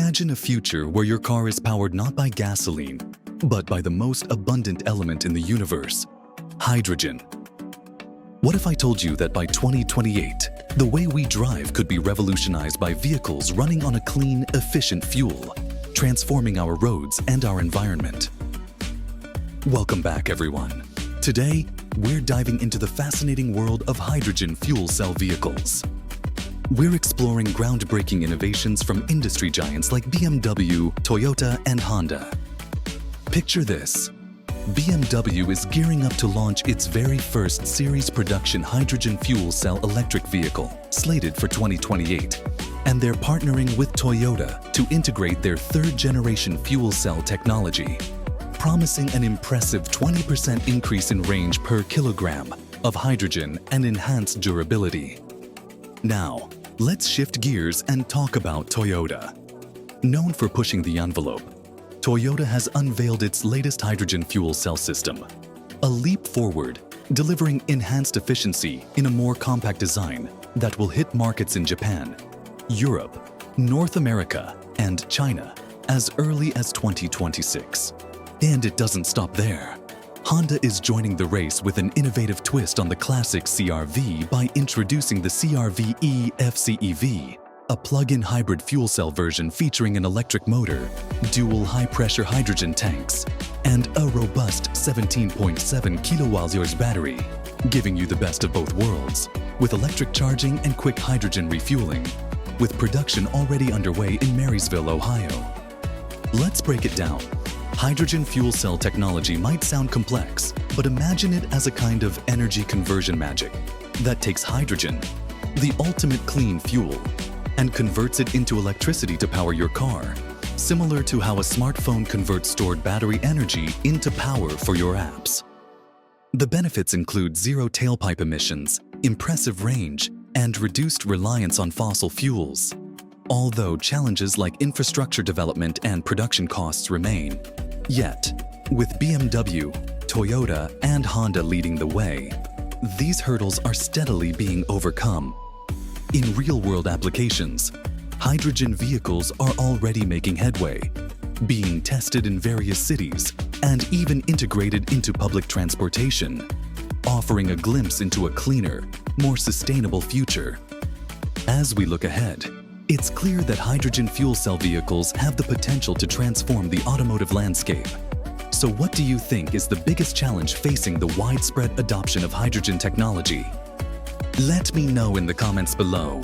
Imagine a future where your car is powered not by gasoline, but by the most abundant element in the universe, hydrogen. What if I told you that by 2028, the way we drive could be revolutionized by vehicles running on a clean, efficient fuel, transforming our roads and our environment? Welcome back, everyone. Today, we're diving into the fascinating world of hydrogen fuel cell vehicles. We're exploring groundbreaking innovations from industry giants like BMW, Toyota, and Honda. Picture this. BMW is gearing up to launch its very first series production hydrogen fuel cell electric vehicle, slated for 2028. And they're partnering with Toyota to integrate their third-generation fuel cell technology, promising an impressive 20% increase in range per kilogram of hydrogen and enhanced durability. Now, let's shift gears and talk about Toyota. Known for pushing the envelope, Toyota has unveiled its latest hydrogen fuel cell system, a leap forward, delivering enhanced efficiency in a more compact design that will hit markets in Japan, Europe, North America, and China as early as 2026. And it doesn't stop there. Honda is joining the race with an innovative twist on the classic CR-V by introducing the CR-V-E FCEV, a plug-in hybrid fuel cell version featuring an electric motor, dual high-pressure hydrogen tanks, and a robust 17.7 kWh battery, giving you the best of both worlds, with electric charging and quick hydrogen refueling, with production already underway in Marysville, Ohio. Let's break it down. Hydrogen fuel cell technology might sound complex, but imagine it as a kind of energy conversion magic that takes hydrogen, the ultimate clean fuel, and converts it into electricity to power your car, similar to how a smartphone converts stored battery energy into power for your apps. The benefits include zero tailpipe emissions, impressive range, and reduced reliance on fossil fuels. Although challenges like infrastructure development and production costs remain. Yet, with BMW, Toyota, and Honda leading the way, these hurdles are steadily being overcome. In real-world applications, hydrogen vehicles are already making headway, being tested in various cities and even integrated into public transportation, offering a glimpse into a cleaner, more sustainable future. As we look ahead, it's clear that hydrogen fuel cell vehicles have the potential to transform the automotive landscape. So what do you think is the biggest challenge facing the widespread adoption of hydrogen technology? Let me know in the comments below.